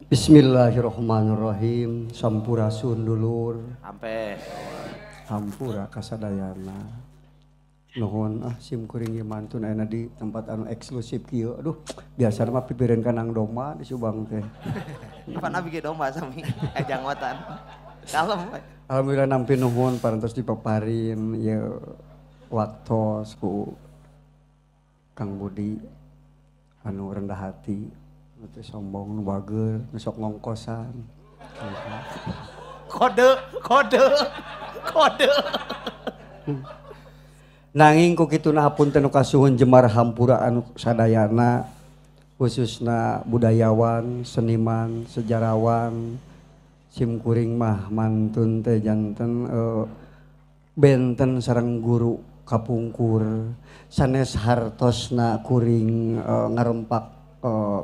Bismillahirrahmanirrahim. Sampurasun dulur. Sampai. Hampura kasadayana. Nuhun sim kuring mantun ayeuna di tempat anu eksklusif kieu. Aduh, biasa mah pipireun kanang domba di Subang teh. Apa nabi ge domba sami jangwatan. Kalem. Alhamdulillah nampi nuhun parantos dipaparin ya waktos ku Kang Budi anu rendah hati, nu sombong, nu bager, nu sok ngongkosan. Kode. Nanging ku kituna hapunten nu kasuhun Jemar Hampura anu sadayana khususna budayawan, seniman, sejarawan, sim kuring mah mantun teh janten benten sareng guru kapungkur sanes hartosna kuring ngarempak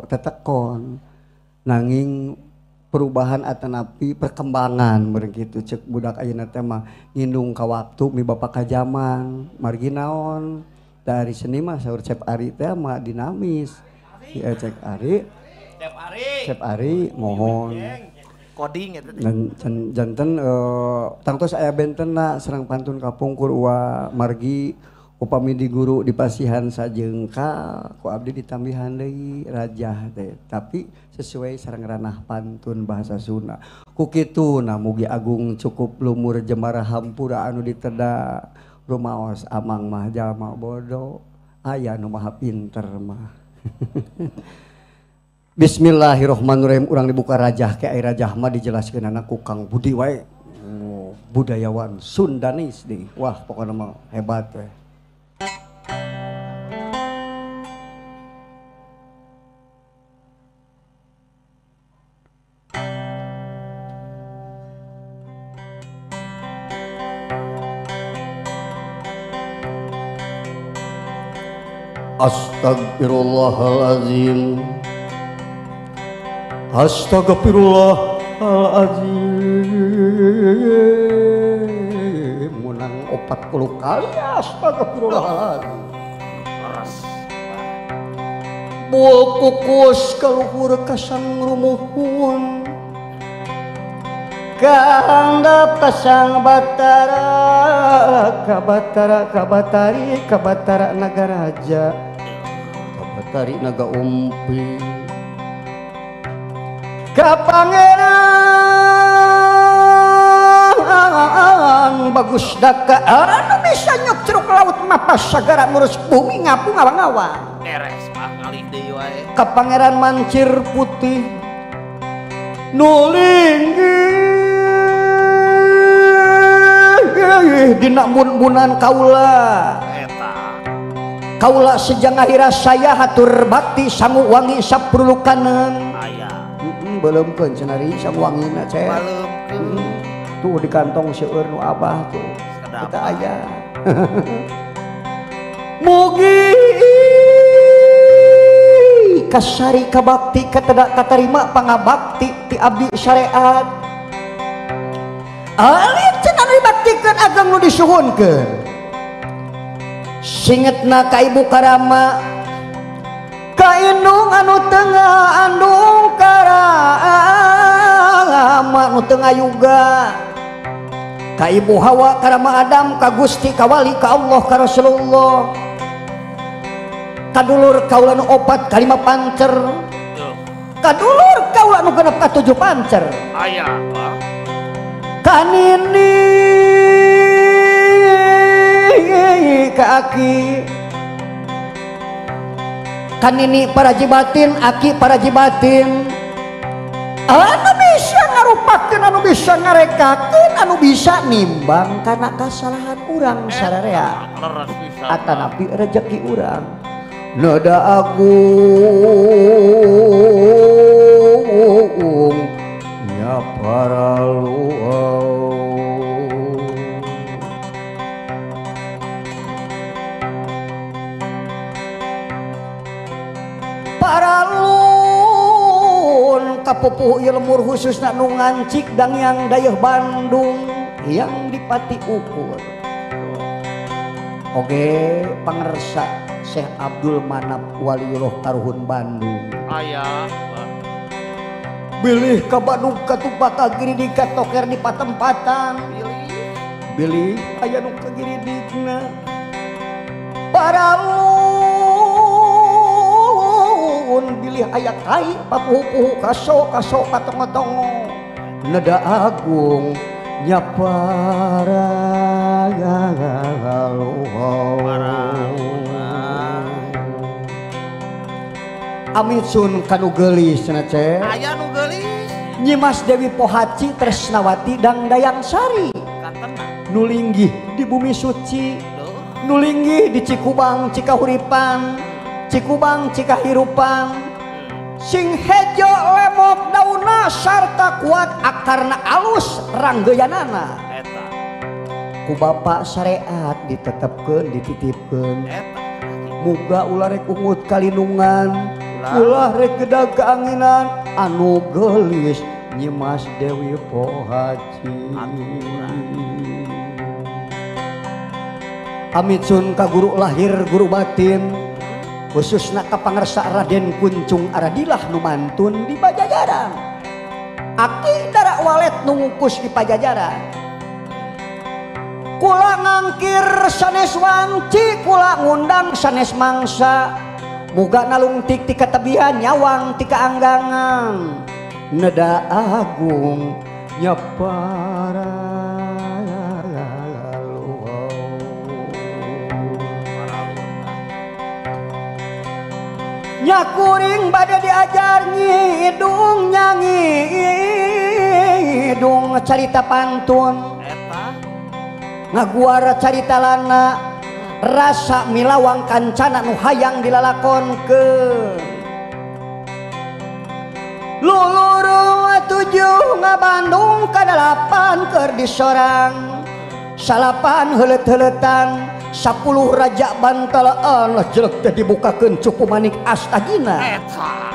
tetekon nanging perubahan atanapi perkembangan meureun kitu ceuk budak ayeuna teh mah ngindung ka waktu mi bapak ka zaman margi naon dari seni mah saur Cep Ari teh mah dinamis Cep Ari mohon coding eta janten tangtos aya bentenna sareng pantun kapungkur uwa margi upami di guru di pasihan sajengkal ku abdi ditambihan deui rajah teh tapi sesuai sareng ranah pantun bahasa Sunda ku kituna mugi agung cukup lumur Jemar Hampura anu diteda rumaos amang mah jalma bodoh aya nu maha pinter mah. Bismillahirrahmanirrahim. Urang dibuka rajah ke air rajah mah dijelaskeun anak ku Kang Budi wae budayawan Sundanis deh wah pokoknya mah hebat we. Astagfirullahalazim. Astagfirullahalazim. Munang 40 kali astagfirullahalazim. Buah kukus kaluhur kasang rumuhun kahandap kasang batara kabatara nagaraja kabatari naga umpi kapangeran bagus daka anu bisa nyok ceruk laut mapas sagara ngurus bumi ngapu ngawang-ngawang beres mah ngalih deui wae kapangeran mancir putih nulinggi dina mun-munan kaula kaula sejang akhirah saya hatur bakti sangu wangi saprulukaneun aya beuleumkeun cenari sangu wangina cek tuh di kantong seueur nu abah tuh eta aya mugi kasari kabakti katedak katarima pangabakti ti abdi syariat alit cenah dibaktikeun ageng nu disuhunkeun singetna ka ibu karama ka indung anu tengah andung karama nu tengah yuga ka ibu Hawa karama Adam ka Gusti ka wali ka Allah ka Rasulullah kadulur kaula nu 4 ka 5 pancer kadulur kaula nu genep ka 7 pancer aya kanini ka aki kanini para jibatin aki para jibatin anu bisa ngarupakeun anu bisa ngarekakeun anu bisa nimbang karena kasalahan urang sararea atanapi rezeki urang nada agung nya para luau para lun kapupuh ieu lemur khususna nu ngancik dang yang dayeuh Bandung yang dipati ukur oge pangersa Syekh Abdul Manap Waliullah Karuhun Bandung aya bilih ka Bandung katupak ka Giridik ka Toker di patempatan bilih aya nu ka Giridikna paralun bilih aya kai papuhu kaso patongo-tongo neda agung nyapara Amitsun kanu geulis cenah ce aya nu geulis Nyimas Dewi Pohaci Tresnawati Dang Dayang Sari katena nu linggih di bumi suci nu linggih di Cikubang Cikahuripan Cikubang Cikahirupan sing hejo lemok dauna sarta kuat akarna alus ranggeyanana eta ku bapak syariat ditetepkeun dititipkeun eta muga ulah rek ungut kalindungan ulah rek gedag keanginan anu geulis Nyimas Dewi Pohaci Amitsun ka guru lahir guru batin khususna ka pangarsa Raden Kuncung Aradilah nu mantun di Pajajaran aki dara walet nu ngungkus di Pajajaran kula ngangkir sanes wanci kula ngundang sanes mangsa muga nalungtik ti katebihan nyawang ti kaanggangan neda agung nyapara nyakuring bade diajar ngidung nyanyi hidung carita pantun eta ngaguara carita lana rasa milawang kancana nu hayang dilalakonkeun lulurung tujuh ngabandung ka 8 keur disorang salapan heuleut-heuletan 10 raja bantalaan jelek teh dibukakeun cukup manik astagina eta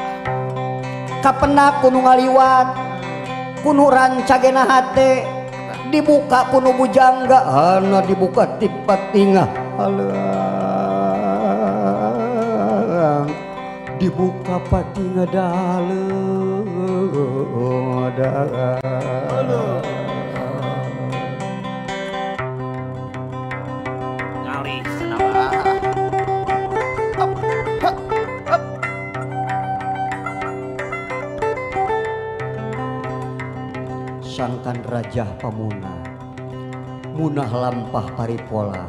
kapenak kudu ngaliwat kudu rancagena hate dibuka kudu bujangga ana dibuka tipat-tingah halang dibuka patinga dalem ngali cenah sangkan Raja Pamuna munah lampah paripola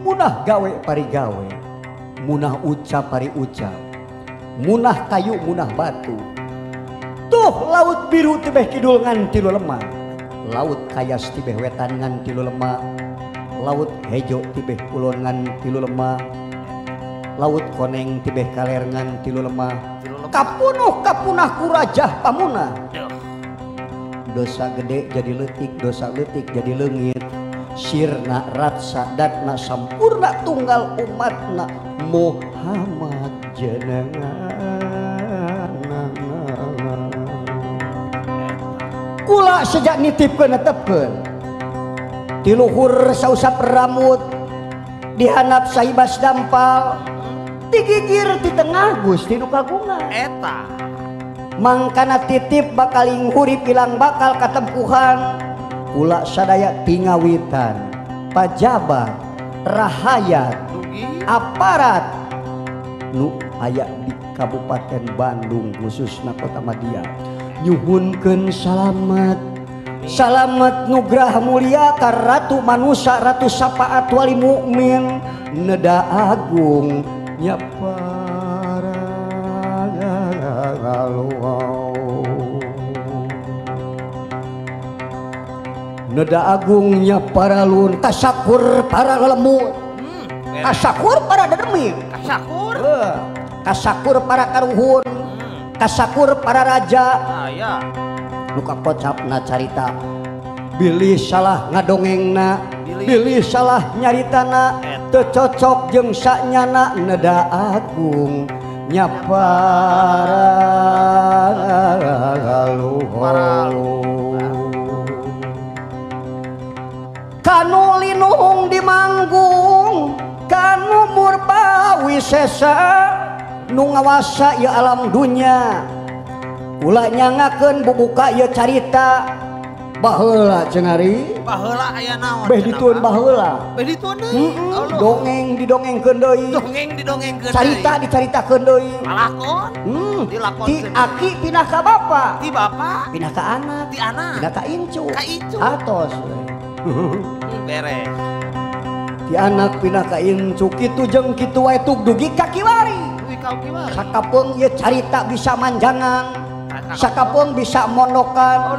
munah gawe parigawe munah ucap pari ucap munah kayu munah batu tuh laut biru tibeh kidul ngan tilu lemah laut kayas tibeh wetan ngan tilu lemah laut hejo tibeh kulon ngan tilu lemah laut koneng tibeh kaler ngan tilu lemah kapunuh kapunah ku Raja Pamuna dosa gede jadi leutik dosa leutik jadi leungit sirna ratsa datna sampurna tunggal umatna Muhammad jenengan kula sejak nitipkeun netepkeun di luhur sausap rambut dihanap saibas dampal digigir di tengah Gusti nu kagungan eta mangkana titip bakaling hurip ilang bakal katempuhan kula sadaya tingawitan pajabat rahayat aparat nu aya di Kabupaten Bandung khususna Kota Madia nyuhunkeun salamet salamet nugrah mulia ka Ratu Manusa Ratu Sapaat Wali Mukmin neda agung nyapa neda agungnya para lun kasakur para lemut kasakur para dedemit kasakur para karuhun kasakur para raja aya nu kakocapna carita bilih salah ngadongengna bilih salah nyaritana teu cocok jeung sanyana neda agung nyapara luhur kanu linuhung di manggung kanu murba wisesa nu ngawasa ya alam dunya Ulah nyangakeun bubuka ieu carita baheula cenari. Baheula aya naon? Beh ditueun baheula. Beh ditueun deui. Dongeng didongengkeun deui. Dongeng didongengkeun deui. Carita dicaritakeun deui. Lakon. Ti aki pindah ka bapa. Ti bapa. Pindah ka anak. Ti anak. Pindah ka incu. Ka incu. Atos. Beres. Ti anak pindah ka incu kitu jeung kitu wae tug dugi ka kiwari. Dugi ka kiwari. Sakapeung ieu carita bisa manjangan. Sakapeung bisa mondokan.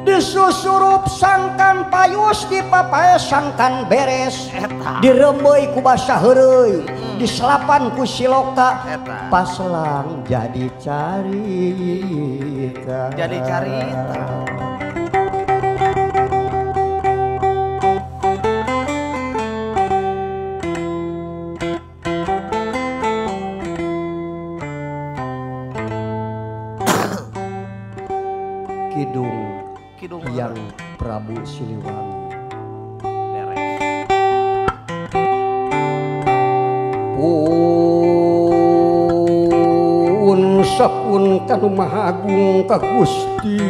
Disusurup sangkan payus dipapae sangkan beres. Dirembeuy ku basa heureuy. Diselapan ku siloka. Paslang jadi carita. Jadi carita. Kidung yang Prabu Siliwangi. Pun sapun kanu Maha Agung ka Gusti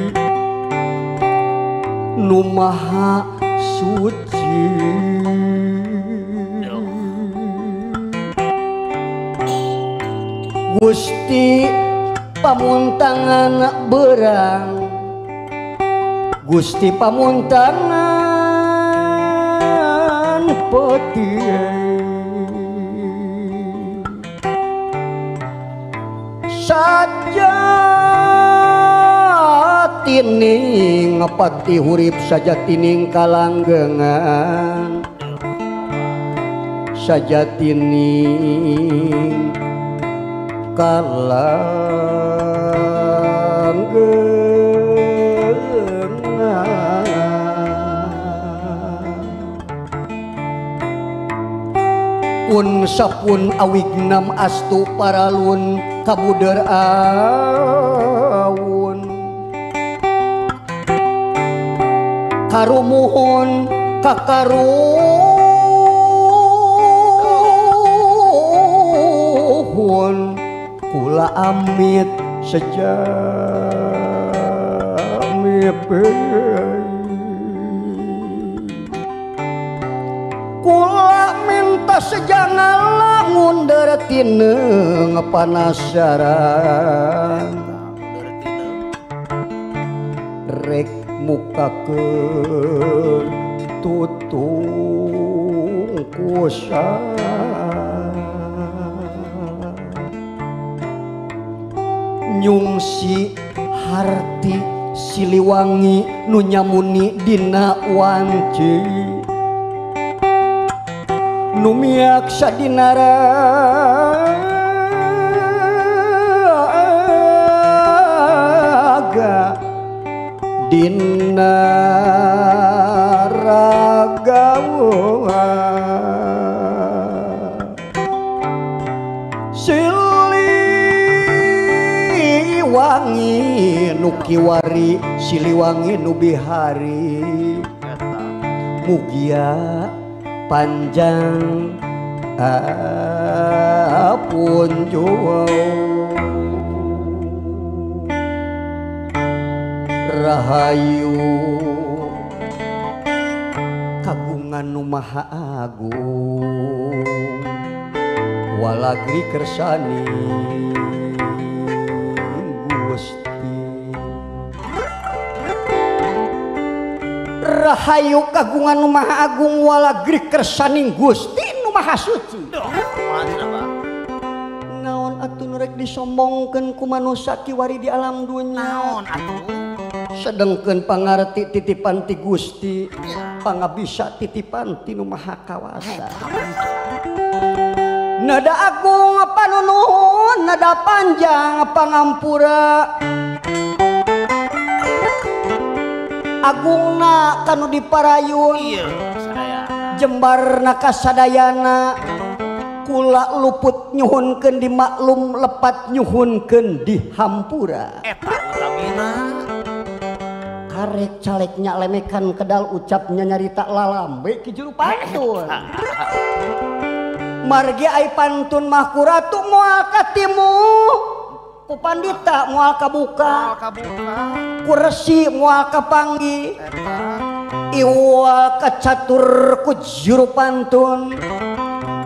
nu Maha Suci. Gusti pamuntangan berang, Gusti pamuntangan peuting sajatining ngapati hurip sajatining kalanggengan sajatining kalanggengan pun sapun awignam astu paralun kabuder aun karumuhun kakaruhun kula amit sejamipin kula minta sejangan lamun deretineng panasaran rek mukakeun tutung kusa nyungsi harti Siliwangi nu nyamuni dina wanci nu miak sadinaraga dina ragawa Siliwangi nu kiwari Siliwangi nu bihari mugia panjang apun jauh rahayu kagungan nu Maha Agung walagri kersani Gusti rahayu kagungan nu Maha Agung walagri kersaning Gusti nu Maha Suci. Naon atuh nu rek disombongkeun ku manusia kiwari di alam dunya? Naon atuh? Sedengkeun pangarti titipan ti Gusti, pangabisa titipan ti nu Maha Kawasa. Nada agung panunuhun, nada panjang pangampura. Agungna kanu diparayun jembarna kasadayana kula luput nyuhunkeun di maklum lepat nyuhunkeun di hampura eta utamina karek calegnya lemekan kedal ucapnya nyarita lalambe ki juru pantun margi ai pantun mah kuratu moal katimu ku pandita moal kabuka kabuka ku resi moal kapanggi eta iwal kacatur ku juru pantun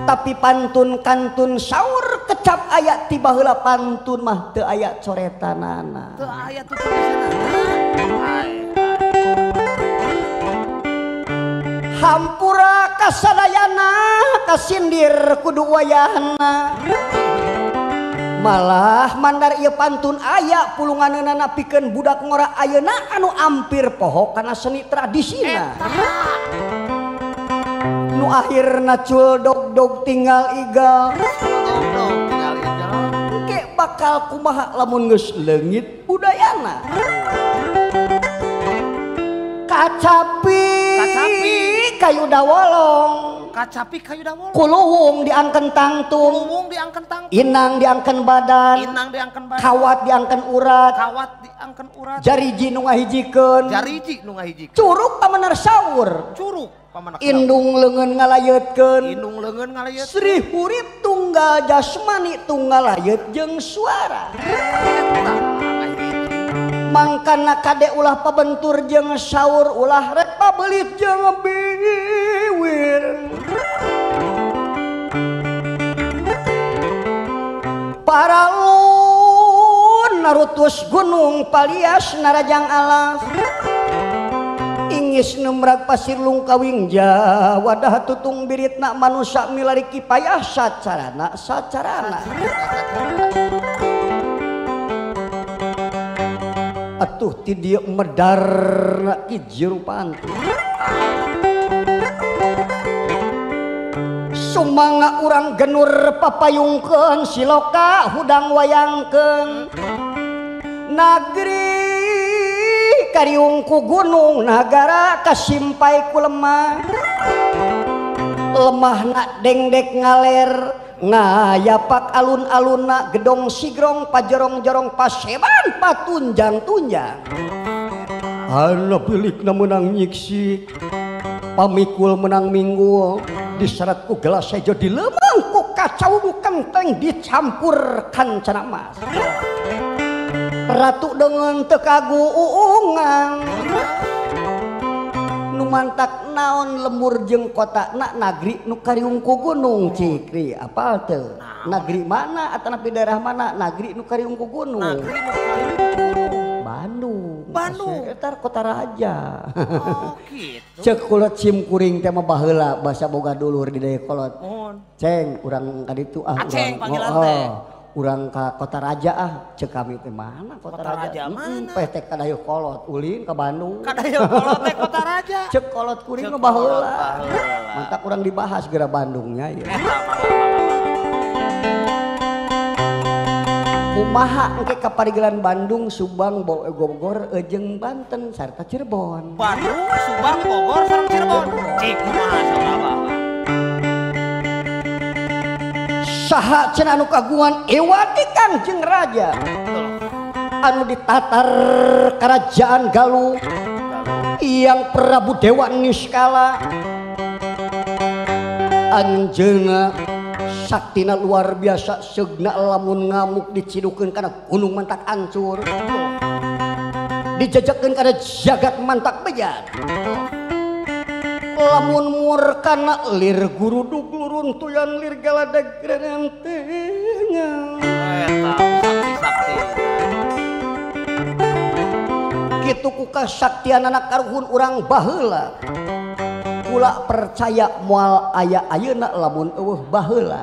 tapi pantun kantun saur kecap ayat tiba heula pantun mah teu aya coretanana teu aya tulisanana hampura kasadayana kasindir kudu wayahna malah mandar ieu pantun aya pulunganeuna napikeun budak ngora ayeuna anu ampir poho kana seni tradisina nu akhirna culdog-dog tinggal igal engke bakal kumaha lamun geus leungit budayana kacapi kayu dawolong kacapi kayu dawolong kuluwung diangken tangtung kuluwung diangken tangtung inang diangken badan inang diangken badan kawat diangken urat kawat diangken urat jariji nu ngahijikeun jariji nu ngahijikeun curug pamenar saur curug pamanak indung leungeun ngalayeutkeun indung leungeun ngalayeut Sri Hurip tunggal jasmani tunggal layeut jeung suara mangkana kade ulah pabentur jeung saur ulah rek pabelit jeung biwir paralun narutus gunung palias narajang alas ingis nemrag pasir lungkawing wadah tutung biritna manusia milariki payah sacarana atuh ti dieu medarna ki juru pantun sumangga urang genur papayungkeun siloka hudang wayangkeun nagri kariung ku gunung nagara kasimpai ku lemah lemahna dengdek ngaler ngayapak alun-alunna gedong sigrong pajerong-jerong paseban patunjang-tunjang ana bilikna menang nyiksik pamikul menang minggul disyarat ku gelas sejo dilemang ku kacau kenteng dicampur kancana emas ratu dengan tekagungan nu mantak naon lemur jeung kotakna nagri nu kariung ku gunung cikri apal teu nagri mana atau napi daerah mana nagri nu kariung ku gunung nagri nu kariung ku gunung Bandung eta kota raja oh kitu ceuk kulot cimkuring teh mah baheula basa boga dulur di daya kolot ceng urang kaditu Aceng panggilan teh urang ka kota raja cek kami teh mana kota raja mana peh teh kadayeuh kolot ulin ka Bandung kadayeuh kolot teh kota raja cek kolot kuring nu baheula mantap urang dibahas geura Bandungnya ya kumaha engke kaparigelan Bandung Subang Bogor jeung Banten sarta Cirebon Bandung Subang Bogor sarta Cirebon cik kumaha sauraba saha cenah anu kagungan ewati Kangjeng Raja anu ditatar kerajaan Galuh yang Prabu Dewa Niskala anjeunna saktina luar biasa seugna lamun ngamuk dicidukeun kana gunung mantak hancur dijajakeun kana jagat mantak bejat lamun murkana lir gurudug luruntuyan lir galadag renentenya eta sakti-sakti kitu ku kasaktian anak karuhun urang baheula kula percaya moal aya ayeuna lamun eueuh baheula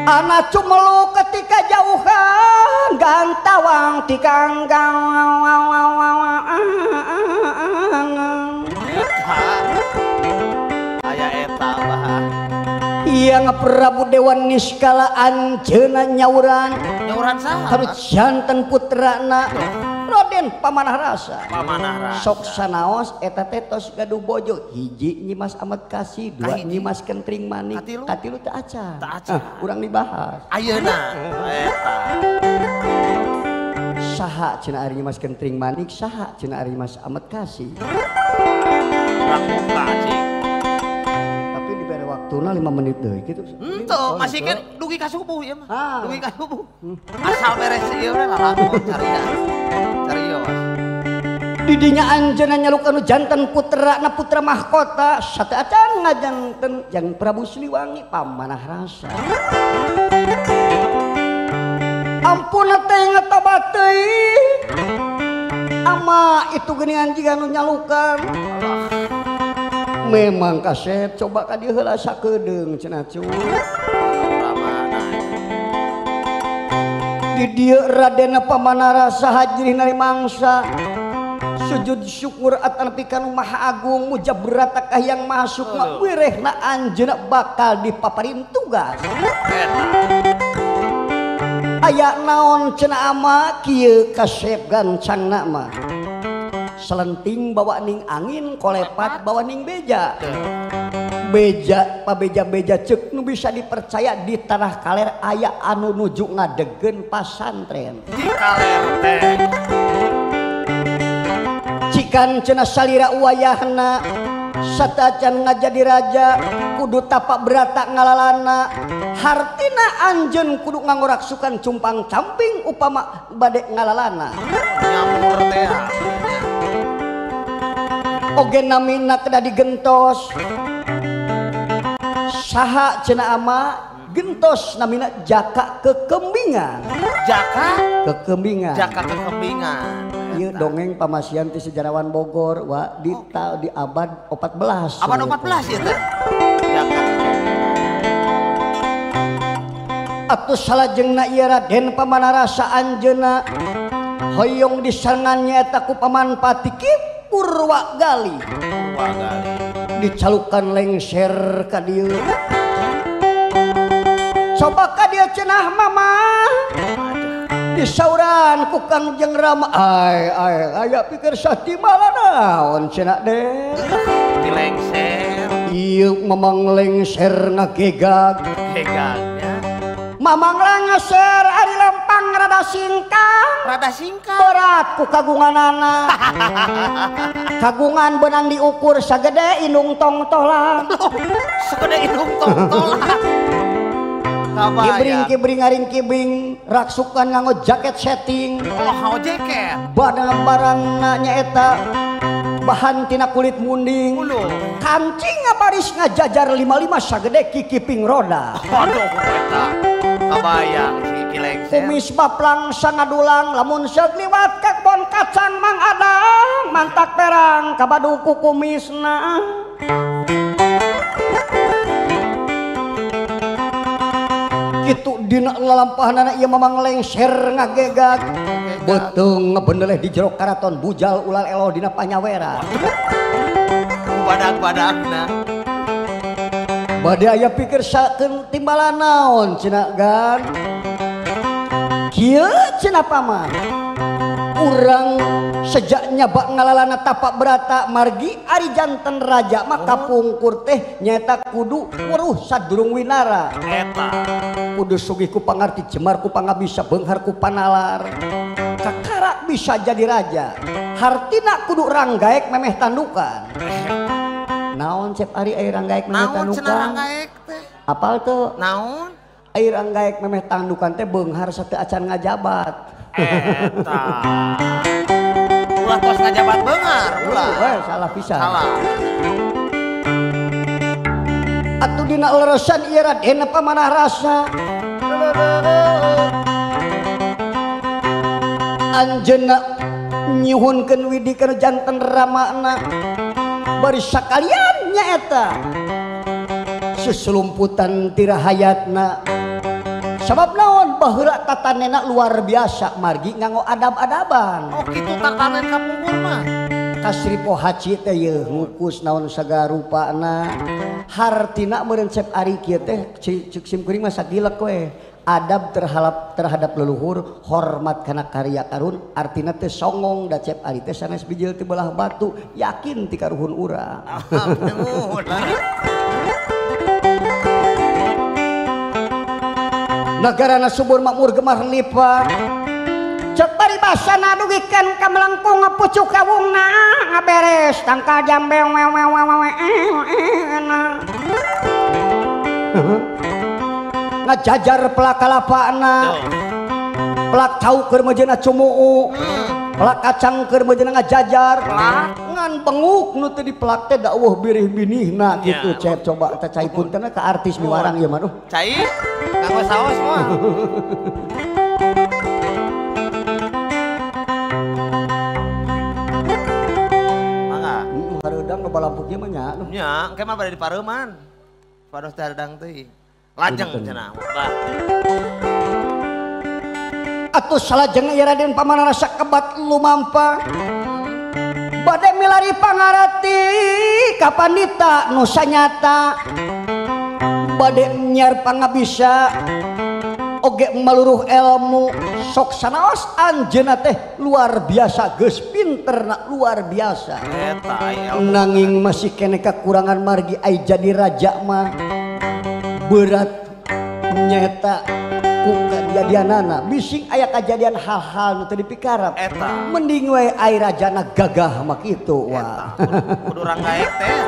ana cumelu ketika jauhan gantawang tikanggang aya eta baha yang Prabu Dewa Niskala anjeunna nyauran saha harus janten putrana Raden Pamanah Rasa sok sanaos eta teh tos gaduh bojo hiji Nyimas Amet Kasih dua Nyimas Kentring Manik katilu teu acan urang dibahas ayeuna eta saha cenah ari Nyimas Kentring Manik saha cenah ari Nyimas Amet Kasih urang buka cik tapi dibere waktu waktuna 5 menit deui kitu. Henteu, masih kan dugi ka subuh ieu mah. Dugi ka subuh. Hmm. Asal beres ieu we lalakon carios. Carios. Di dinya anjeunna nyalukeun janten puterana putra mahkota sateu acan ngajanten Jang Prabu Siliwangi pamanah rasa. Ampun teh ngetobat teuing. Ama itu geuningan jiga nu nyalukan. Memang Kasep coba ka dieu heula sakedeung cenah cu. Di dieu Raden pamanah rasa hajrih nari mangsa. Sujud syukur atas kanu Maha Agung muja berata yang masuk wirehna anjeunna bakal dipaparin tugas. Aya naon cenah ama kieu Kasep gancangna mah. Selenting bawa ning angin kolepat bawa ning beja. Beja pabeja-beja ceuk nu bisa dipercaya di tanah kaler aya anu nuju ngadegen pasantren. Di kaler teh cikan cenah salira wayahna satacan ngajadi raja kudu tapak berata ngalalana hartina anjeun kudu nganggoraksukan cumpang camping upama bade ngalalana nyamur teh oge namina kedah digentos saha cenah ama gentos namina jaka kekembingan jaka kekembingan ieu dongeng pamasian ti sejarawan Bogor wa di abad 14 abad 14 ieu teh jaka atuh salajengna ieu Raden pamanah rasa anjeunna hoyong disangan nyaeta ku paman Patiki Purwagali dicalukan lengser ka dieu coba ka dieu cenah mama disauran ku Kang Jeng Rama aya pikir satimala naon cenah deh di lengser ieu mamang lengser ngagegag gegagnya mamang lengser ari lempang rada singkang berat ku kagunganana kagungan beunang diukur sagede indung tong-tolang sagede indung tong-tolang kibring ngaring kibring raksukan nganggo jaket setting nganggo jaket barang-barangna nyaeta bahan tina kulit munding kancing ngabaris ngajajar 55 sagede kikiping roda aduh eta kabayang si kilengser kumis baplang sangadulang lamun seuk liwat ka kebon kacang Mang Adang mantak perang kabaduku kumisna kitu dina lalampahanana ieu mamang lengser ngagegag beuteung ngebendeleh di jero karaton bujal ulal elo dina panyawera badak-badakna bade aya pikir sakeun timbalan naon cenah gan kieu cenah paman urang sejak nyabak ngalalana tapak berata margi ari janten raja maka pungkur teh nyata kudu weruh sadurung winara eta kudu sugih ku pangarti jemar ku pangabisa beunghar ku panalar kakara bisa jadi raja hartina kudu ranggaek memeh tandukan naon cep ari aya ranggaek memeh tandukan naon cenah ranggaek teh apal teu naon aya ranggaek memeh tandukan teh beunghar sateu acan ngajabat eta ulah tos ngajabat beunghar ulah salah pisan salah atuh dina leresan ieu Raden pamanah rasa anjeunna nyuhunkeun widi kana janten ramana bari sakalian nyaeta susulumputan tirahayatna sabab naon baheula tatanena luar biasa margi nganggo adab-adaban oh kitu tatanen kapungkur mah kasripo haji teh yeuh ngukus naon sagarupana hartina meureun cep ari kieu teh ceuk simkuring mah sagilek we adab terhadap leluhur hormat kana karya karun artina teh songong da cep ari teh sanes bijil ti belah batu yakin ti karuhun urang negarana subur makmur gemar lipat cek paribasana dugikeun ka melengkung pucuk kawungna ngaberes tangkal jambe ngajajar pelak kalapana pelak tahu keur mejeuna cumuu pelak kacang keur mejeuna ngajajar ngan benguk nu teu dipelak teh da eueuh birih binihna gitu cep coba teh cai puntenna ka artis miwarang ieu mah cai kanggo saos mah mangga hareudang loba lampu kieu mah nya nya engke mah bade di pareuman pados teh hareudang teh lajeng cenah atuh salajeng ieu Raden Pamanarasa sakebat lumampa bade milari pangarati ka pandita nu sanyata bade nyiar pangabisa oge maluruh ilmu sok sanaos anjeunna teh luar biasa geus pinterna luar biasa eta nanging masih kene kakurangan margi ai jadi raja mah berat nyata ku kajadianana bising aya kajadian hal-hal nu teu dipikarat eta mending we ai rajana gagah mah kitu wah kudu ranggaek teh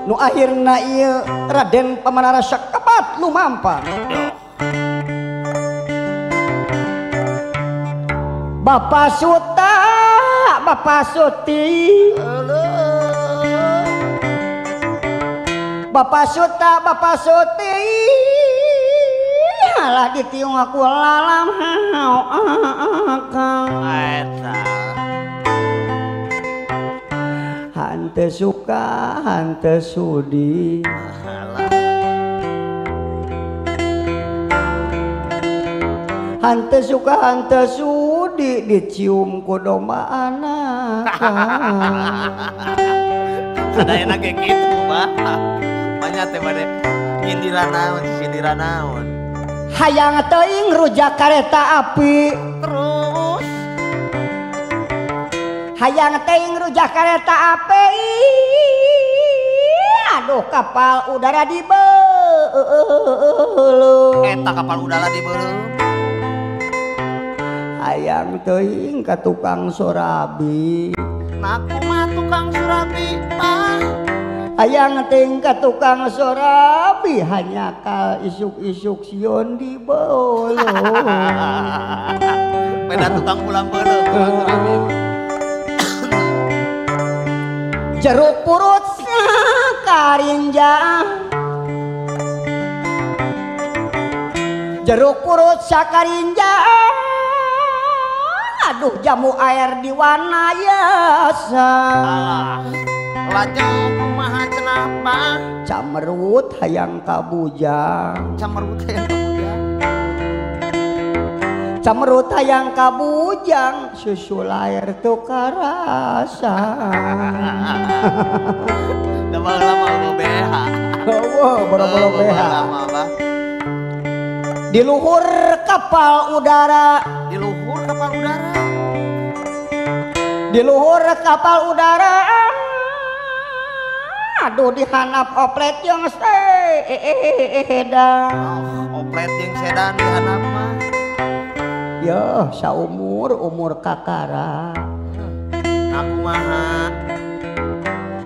nu akhirna ieu Raden Pamanarasa kepat lumampa Bapak Suta Bapak Suti Bapak Suta, Bapak Suti alah ditiung aku lalam akang eta hante suka, hante sudi hante suka, hante sudi dicium ku domba anak sadayana kayak gitu Mbak banyak teh bade sindiran naon hayang teuing rujak kareta api terus hayang teuing rujak kareta api aduh kapal udara di beuleuh eta kapal udara di beuleuh hayang teuing ka tukang sorabi naku mah tukang surabi mah hayang teuing ka tukang sorabi hanya kal isuk-isuk sion di beuleuh beda tukang pulang beuleuh tukang surabi jeruk purut karinjang jeruk purut sakarinjang aduh jamu air di wanayasa lajeng kumaha cenah mah camerut hayang kabujang camerut hayang kabujang camerut hayang kabujang susu lair tuh karasa da lama lu BH wah boro-boro BH lama bah di luhur kapal udara di luhur kapal udara di luhur kapal udara aduh dihanap oplet yang sedan oplet yang sedan dihanap mah ya saumur kakara aku maha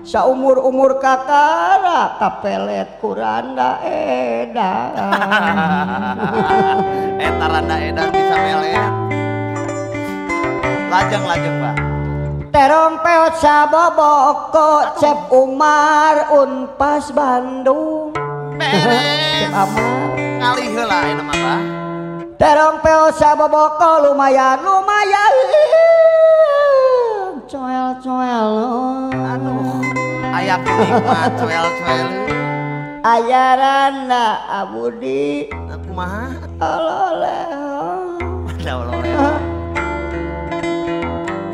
saumur kakara kapelet kuranda edan eta randa edan bisa melet lajeng Pak terong peot saboboko Cep Umar Unpas Bandung beres Amar ngalih heula eta mah Pak terong peot saboboko lumayan coel aduh aya kuning coel ayarana abudi aku mah ololeh ololeh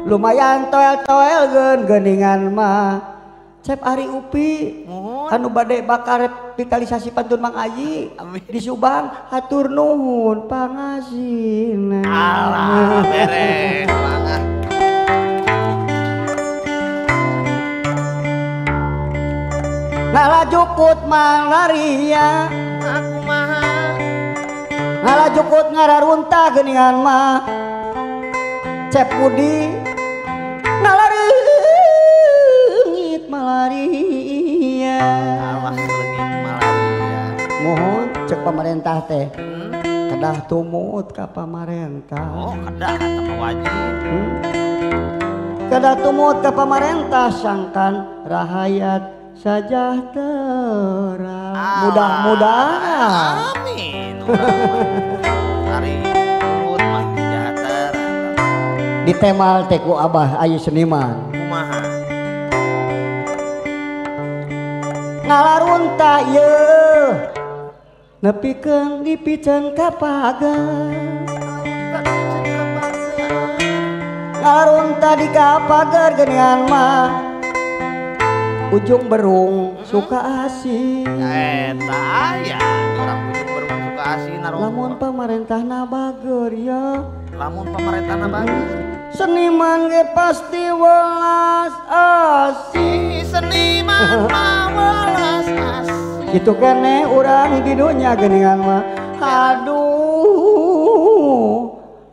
lumayan toel geningan mah Cep Ari Upi anu bade bakar revitalisasi Pantun Mang Aji di Subang hatur nuhun pangasina alah beres banget ngalajukut malaria aku mah ngalajukut ngararunta geningan mah Cep Budi ngalareungit malaria alah leungit cek pemerintah teh kedah tumut ka pamarentah. Oh kedah eta mah wajib. Kedah tumut ka pamarentah sangkan rahayat sajahtera. Mudah-mudahan. Amin. Hari urut mah sejahtera. Ditemal teh ku Abah Ayu Seniman. Kumaha? Ngalarunta yeuh nepikeun dipiceun ka pagar. Ngalarunta di ka pagar geuningan mah ujung berung suka asih. Eta aya orang ujung berung suka asih naruh. Lamun pamarentahna bageur ya. Lamun pamarentahna bagus. Seniman ge pasti welas asih. Seniman mah welas asih. Kitu keneh urang di dunya geuningan mah. Aduh.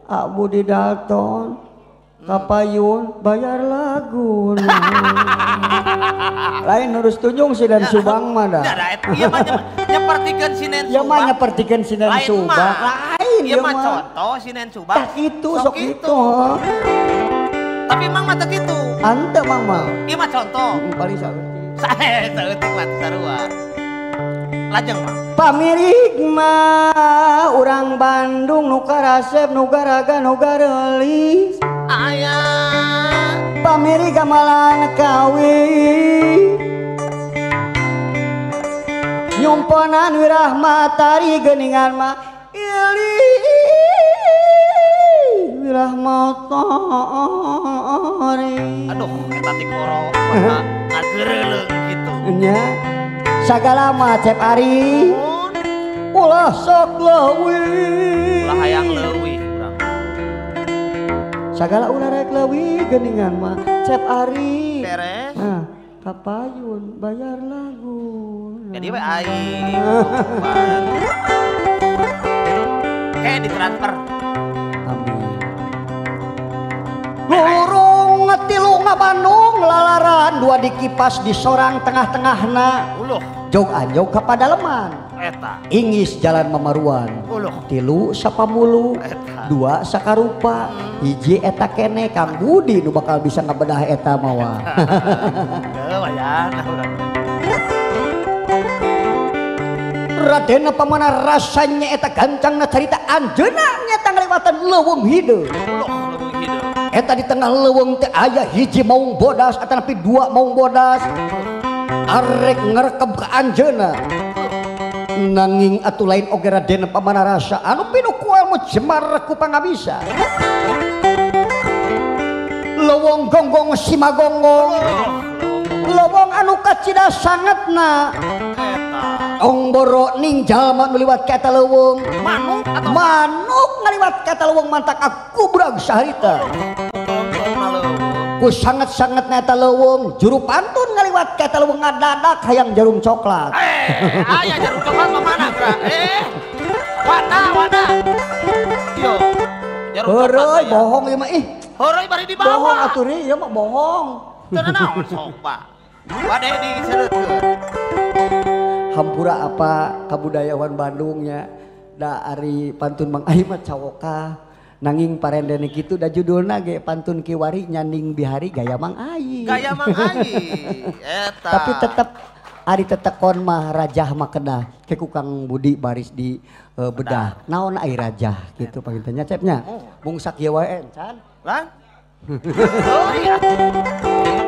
Abu di Dalton kapayun bayar lagu. Lain nurus tunjung si dan Subang mah dah. Ieu mah nyepertikeun Sinen Subang. Ieu mah nyepertikeun si dan Subang. Lain ieu mah contoh Sinen Subang. Tah kitu sok kitu. Tapi mang mah teu kitu. Ante mang mah. Ieu mah contoh. Paling saeutik. Sae saeutik mah sarua. Lajeng mah. Pamirig mah urang Bandung nu karasep nu garaga nu gareulis. Aya Pamirig amalan kawi. Nyumponan wirah matari geuningan mah ili wirah matari. Aduh eta ti koro ngageureuleuh kitu. Nya sagala mah cep ari ulah sok leuwih. Ulah hayang leuwih urang. Sagala ulah rek leuwih geuningan mah cep ari. Beres. Nah, kapayun bayar lagu. Jadi we aing. Kayak ditransfer. Amin. Lurung ngetilu Bandung lalaran dua dikipas di sorang tengah-tengahna. Uluh. Jog anjog ka Padaleman. Eta. Ingis jalan Mamaruan. Uluh. Tilu sapamulu. Eta. Dua sakarupa. Hiji eta kene Kang Budi nu bakal bisa ngabedah eta mawa. Heuh wayahna urang. Raden pamana rasanya eta gancangna carita anjeunna nyata ngalewatan leuweung hideung. Uluh leuweung hideung. Eta di tengah leuweung teh aya hiji maung bodas atanapi dua maung bodas. Arek ngarekeb ka anjeunna. Nanging atuh lain oge Raden pamana rasa anu pinukual mu jemar ku pangabisa. Leuweung gonggong simagonggong. Leuweung anu kacida sangatna. Ongboro ningjal nu liwat ka eta leuweung. Manuk atau Manuk ngaliwat ka eta leuweung mantak aku brag saharita. Ku sangat-sangatna eta leuweung juru pantun ngaliwat ka eta leuweung ngadadak hayang jarum coklat. Aya jarum coklat mah mana, Bra? Wana. Yo. Jarum coklat. Heureui bohong ieu mah ih. Heureui bari dibawa. Bohong atuh ri ieu mah bohong. Teu naon sok, Pak. Bade diseureutkeun. Hampura apa kabudayawan Bandungnya da ari pantun Mang Ai mah cawoka nanging parendene kitu da judulna ge pantun kiwari nyanding bihari gaya Mang Ai. Gaya Mang Ai. Eta. Tapi tetep ari tetekon mah rajah mah kedah ke ku Kang Budi baris di bedah. Naon ai rajah kitu pangintanya cepnya. Mung sakieu wae encan. Lah? Oh iya.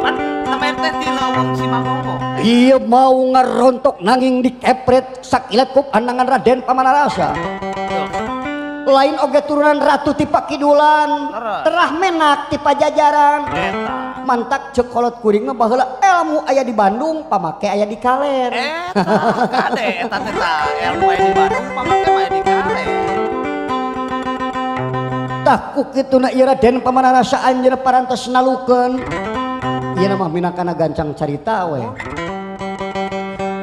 Pan temen teh di leuweung Simagongo. Ieu mau ngarontok nanging dikepret sakilat ku pandangan Raden Pamanarasa. Lain oge turunan ratu ti Pakidulan, terah menak ti Pajajaran. Mantak cek kolot kuring mah baheula ilmu aya di Bandung, pamake aya di Kaler. Eta kade eta teh ilmu aya di Bandung, pamake mah aya di Kaler. Tah ku kituna ieu Raden Pamanarasa anjeun parantos nalukeun. Ieu mah minangkana gancang carita we.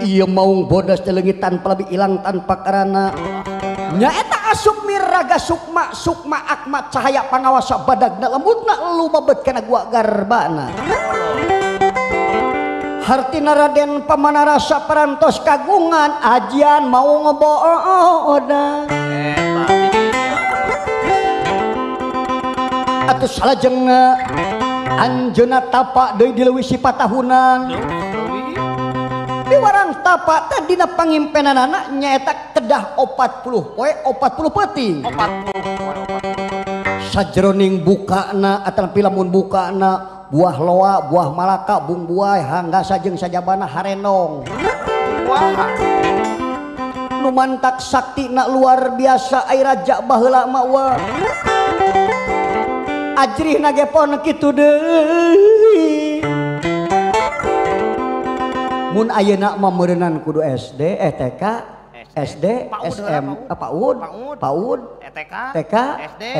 Ieu maung bodas teh leungit tanpa lebih ilang tanpa karana nyaeta asup miraga sukma sukma akma cahaya pangawasa badagna lembutna elu mabet kana gua garbana. hartina Raden Pamanarasa parantos kagungan ajian mau ngeboodang atuh salajeng anjeunna tapak deui dileuwih sipatahunan diwarang tapak teh dina pangimpenanana nyaeta kedah 40 poe 40 peuting 40 sajroning bukana ataupun lamun bukana buah loa, buah malaka, bung buah, hangga sajeng sajabana harenong. Wah. Numantak sakti nak luar biasa air raja baheula mah wah. Ajrih nagepon kitu deui. Mun ayeuna mah meureunnan kudu SD, TK, SD, SM, PAUD, TK,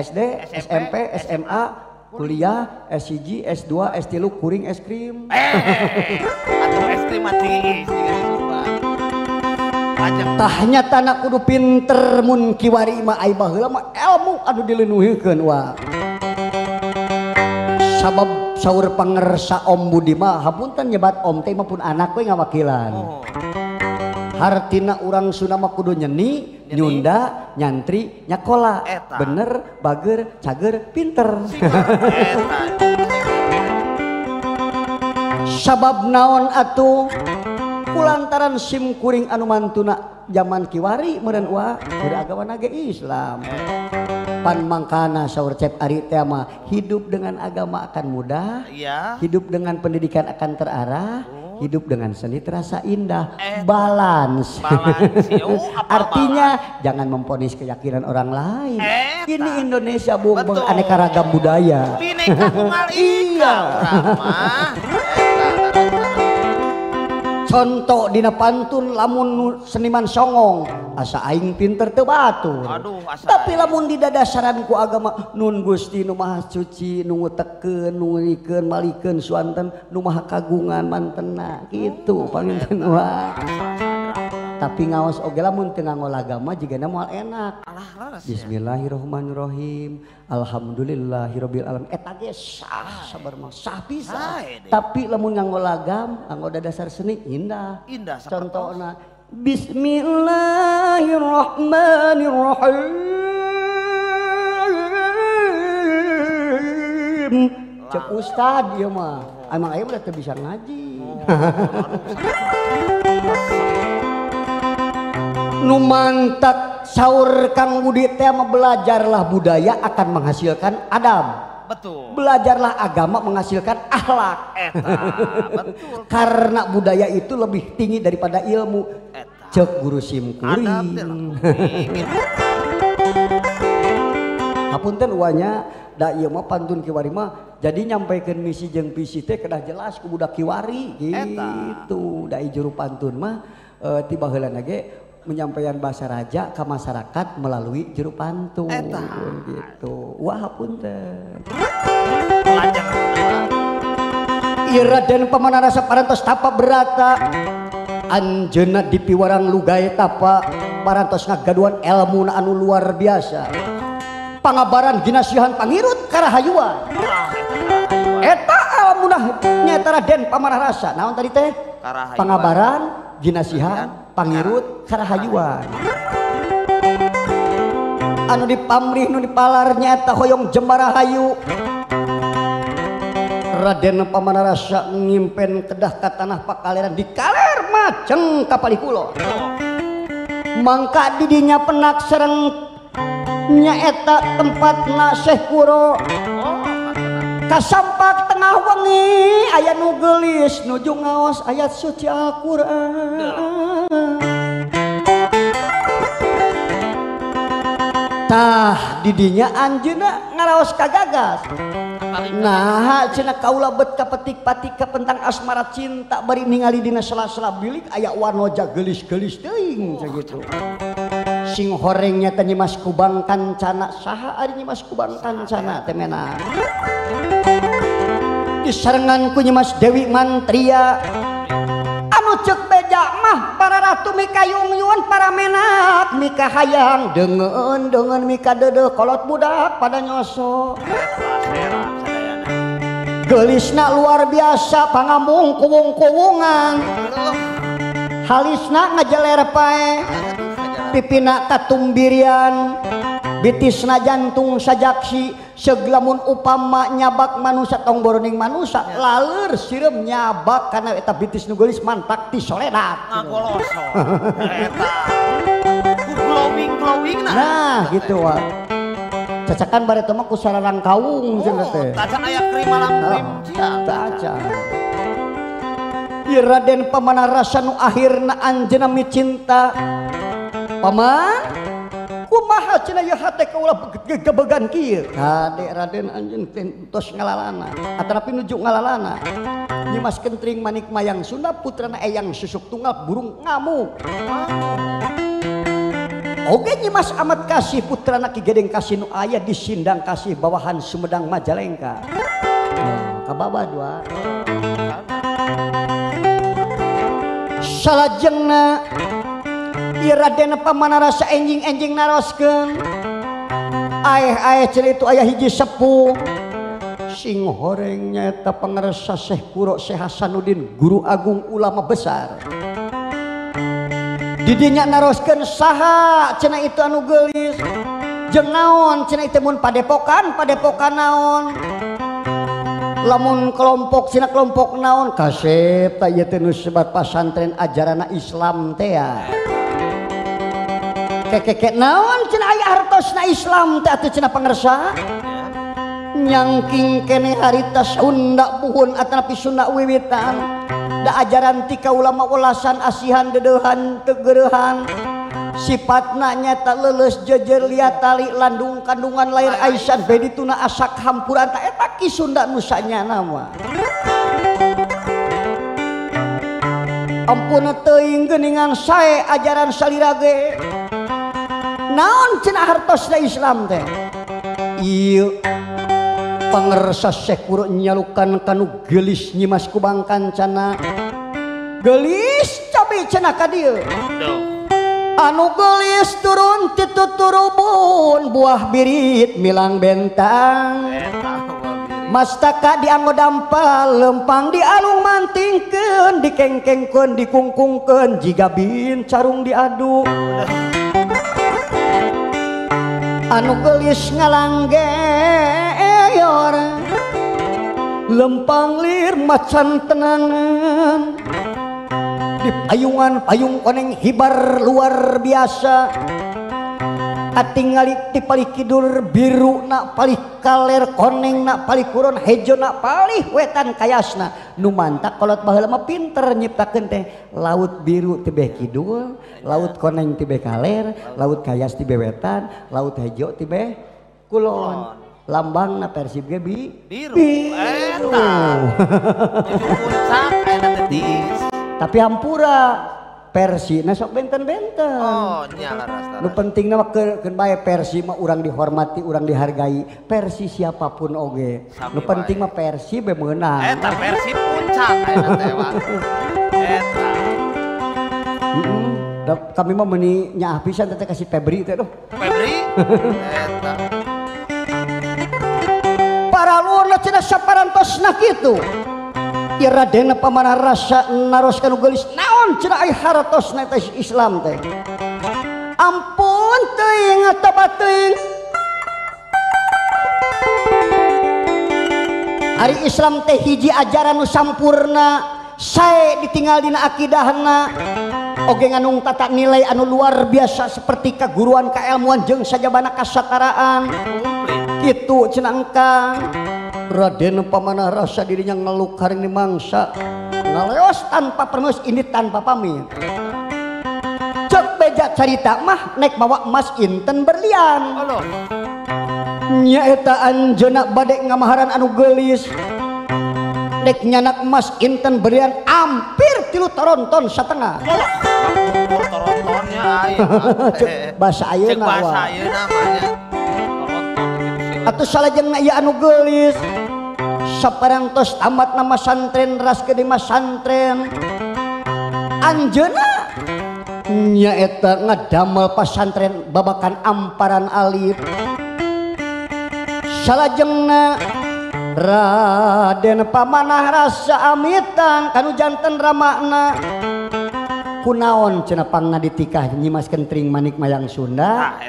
SD, SMP, SMA, kuliah, S1, S2, S3, kuring es krim. Atau es krim mati. Tahnya tanah kudu pinter mun kiwari mah ai baheula mah ilmu anu dileunuhikeun wa. Sabab saur pangersa Om Budi mah hapunten nyebat Om teh mah pun anak we ngawakilan. Hartina urang Sunda mah kudu nyeni, nyunda, nyantri, nyakola. Bener, bager, cager, pinter. Sabab naon atuh kulantaran sim kuring anu mantuna zaman kiwari meureun wa beragama nage Islam. Pan mangkana saur Cep Ari teh mah hidup dengan agama akan mudah, hidup dengan pendidikan akan terarah. Hidup dengan seni terasa indah, balance. Artinya jangan memponis keyakinan orang lain. Ini Indonesia bung aneka ragam budaya. Bineka Tunggal Ika. Contoh dina pantun lamun seniman songong asa aing pinter teu batur. Tapi lamun di dadasaran ku agama nun Gusti nu Maha Suci nu ngutekeun nu ngeuikeun malikeun suanten nu maha kagungan mantenna kitu panginten wa. Tapi ngaos oge lamun teu nganggo agama jigana moal enak. Bismillahirrahmanirrahim. Alhamdulillahirabbil alamin. Eta ge sah sabar mah sah pisan. Tapi lamun nganggo lagam, nganggo dadasar seni indah. Contohna Bismillahirrahmanirrahim. Cek ustad ieu mah. Emang aya udah teu bisa ngaji. Nu mantak saur Kang Budi teh mah belajarlah budaya akan menghasilkan adab. Betul. Belajarlah agama menghasilkan akhlak. Betul. Karena budaya itu lebih tinggi daripada ilmu. Cek guru sim kuring. Hapunten uanya da ieu mah pantun kiwari mah jadi nyampaikeun misi jeung visi teh kedah jelas ku budak kiwari gitu. Da juru pantun mah tiba heula ge menyampaikan bahasa raja ke masyarakat melalui juru pantun gitu. Wah punten. Raden Pamanarasa parantos tapa berata anjeunna di piwarang lugay tapa parantos ngagaduan ilmu anu luar biasa. Pangabaran ginasihan pangirut karahayuan. Eta ilmunah nyaeta Raden Pamanarasa. Naon tadi teh? Pangabaran ginasihan pangirut karahayuan. Anu dipamrih nu dipalar nyaeta hoyong Jembarahayu. Raden Pamanarasa ngimpen kedah ka tanah Pakaleran di kaler maceng kapali kulo. Mangka didinya penak sereng nyaeta tempatna Syekh Kuro. Kasampak tengah wengi aya nu geulis nuju ngaos ayat suci Al-Qur'an. Tah didinya anjeunna ngaraos kagagas. Nah cenah kaula bet kapetik patik kapentang asmara cinta bari ningali dina sela-sela bilik aya wanoja geulis-geulis teuing sakitu. Sing horengnya teh nyimas kubang kancana saha ari nyimas kubang kancana teh mena. Disarengan ku nyimas Dewi Mantria anu ceuk beja mah para ratu mika yungyun para menak mika hayang deungeun mika deudeuh kolot budak pada nyoso. gelisna luar biasa pangamung kuwung-kuwungan halisna ngajeler pae pipina katumbirian bitisna jantung sajaksi seglamun upama nyabak manusia tong boroning manusia laler sirem nyabak karena eta bitis nu geulis mantak ti soledat ngagoloso eta glowing nah gitu wah cacakan bare teh mah ku sararang kaung cenah teh tacan aya krim malam krim cia tacan ieu Raden Pamanah Rasa nu akhirna anjeunna micinta paman kumaha cenah ieu hate kaulah gebegan kieu kade Raden anjeun tos ngalalana atanapi nuju ngalalana nyimas kentring manik mayang Sunda putrana eyang susuk tunggal burung ngamuk oge nyimas amat kasih putrana Ki Gedeng Kasih nu aya di Sindang Kasih bawahan Sumedang Majalengka kabawa dua salajengna ieu Raden Pamanah Rasa enjing-enjing naroskeun aeh cenah itu aya hiji sepuh sing horeng nyaeta pangarsa Syekh Kuro Syekh Hasanuddin guru agung ulama besar didinya naroskeun saha cenah itu anu geulis jeung naon cenah itu mun padepokan naon lamun kelompok cenah kelompok naon kasep ta ieu teh nu sebat pasantren ajarana Islam teh ya keke naon cenah aya hartosna Islam teh atuh cenah pangarsa nyangking kene harita Sunda buhun atanapi Sunda wiwitan da ajaran ti ulama ulasan asihan dedeuhan tegeurehan sifatna nyata leuleus jejer liat tali landung kandungan lair Aisyah bedituna asak hampuran ta eta ki Sunda nu sanyana mah ampun teuing geuningan sae ajaran salira ge naon cenah hartosna Islam teh ieu pangersa Syekh Kuro nyalukan kanu gelis nyimas kubang kancana gelis cabe cenah ka dieu anu gelis turun ti tuturubun buah birit milang bentang mastaka dianggo dampal lempang dialung mantingkeun dikengkengkeun dikungkungkeun jiga bin carung diadu anu gelis ngalanggeyor lempang lir macan tenangan di payung koneng hibar luar biasa atingali ti palih kidul biru nak palih kaler koneng nak palih kuron hejo nak palih wetan kayasna nu mantak kolot baheula mah pinter nyiptakeun teh laut biru ti beh kidul laut koneng ti beh kaler laut kayas ti beh wetan laut hejo ti beh kulon lambangna Persib ge biru eta puncak eta teh tapi hampura Persi na sok benten-benten oh nyala rasa nu pentingna mah keun bae Persi mah urang dihormati urang dihargai Persi siapapun oge nu penting mah Persi be meunang eta Persi puncak eta teh eta kami mah meuni nyaah pisan teh kasih Febri teh Febri eta para luhurna cenah saparantosna kitu ieu Raden Pamanah Rasa naroskeun geulis naon cenah aya hartosna teh Islam teh ampun teuing atabat teuing ari Islam teh hiji ajaran nu sampurna sae ditinggal dina akidahna oge nganung tata nilai anu luar biasa seperti kaguruan kailmuan jeung sajabana kasataraan kitu cenah engkang Raden Pamanah Rasa dirinya ngeluk haring di mangsa ngaleos tanpa permus ini tanpa pamit cek beja carita mah nek bawa emas inten berlian nyaeta anjeunna bade ngamaharan anu geulis nek nyanak emas inten berlian hampir 3 toronton satengah torontonnya aya bahasa ayeuna cek bahasa ayeuna namanya atuh salajengna ieu anu geulis saparantos tamat nama santren raskeun di masantren anjeunna nyaeta ngadamel pasantren babakan amparan alif salajengna Raden pamanah rasa amitan kanu janten ramakna kunaon cenah pangna ditikah Nyimas Kentring Manik Mayang Sunda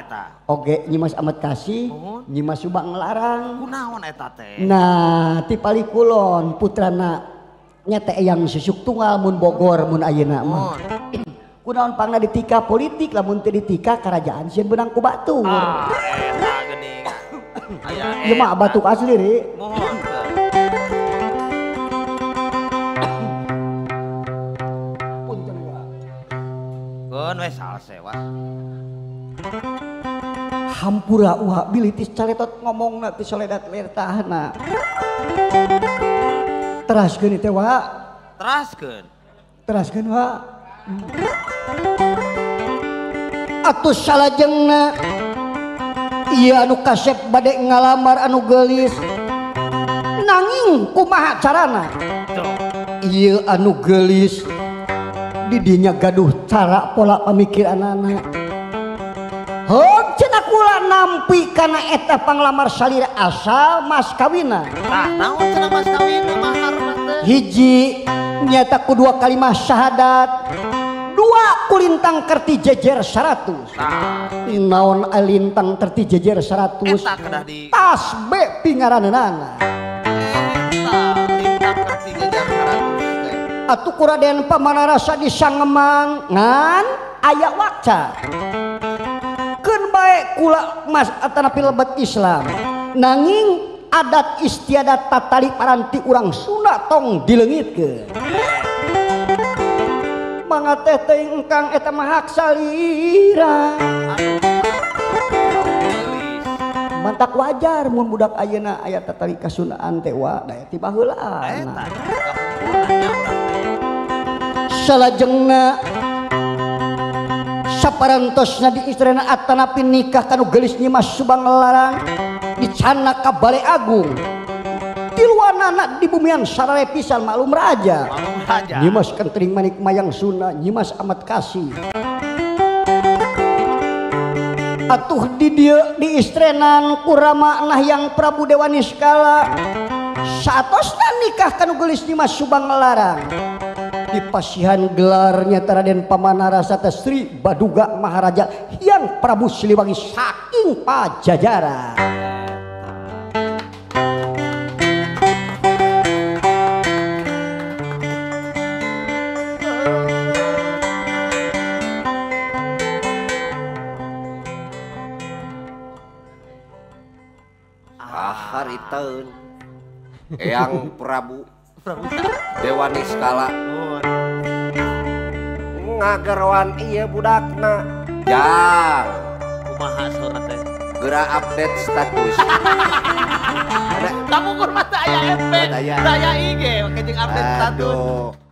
oge Nyimas Amat Kasih Nyimas Subang Larang kunaon eta teh nah ti palikulon putrana nya teh yang susuk tunggal mun Bogor mun ayeuna mah kunaon pangna ditika politik lamun teu ditika kerajaan sieun benang ku batur eta geuning aya ieu mah batuk asli ri mohon gon we salse was hampura uha bilitis caletot ngomongna ti soledat lertahna teraskeun teh wa teraskeun wa atuh salajengna ieu anu kasep bade ngalamar anu geulis nanging kumaha carana ieu anu geulis di dinya gaduh cara pola pamikiranana heuh cenah kula nampi kana eta panglamar salira asal mas kawina nah naon cenah mas kawina maharna teh hiji nyata kedua kalimat syahadat dua kulintang kerti jejer 100 naon alintang kerti jejer 100 eta kedah di tasbe pingaranana eta lintang kerti jejer 100 atuh Raden pamanah rasa disangemang ngan aya waca keun bae kula mas atanapi lebat Islam nanging adat istiadat tatali paranti urang Sunda tong dileungitkeun mangga teh teuing engkang eta mah hak salira mantak wajar mun budak ayeuna aya tatali kasundaan teh wa da ti baheulaana salajengna saparantosna di istrena atanapi nikah kanu geulis Nyimas Subang Larang dicana ka Balai Agung tiluanana di bumian sarare pisan maklum raja Nyimas Kentring Manik Mayang Sunda Nyimas Amat Kasih atuh di dieu di istrenan ku Rama Nahyang Prabu Dewa Niskala saatosna nikah kanu geulis Nyimas Subang Larang di pasihan gelarnya Raden pamanah rasa Sri Baduga Maharaja Hyang Prabu Siliwangi saking Pajajaran hariteun Eyang Prabu Dewa Niskala ngagerwan ieu budakna jang kumaha saurna teh geura update status kamu kur mata aya FB aya IG kejeng update status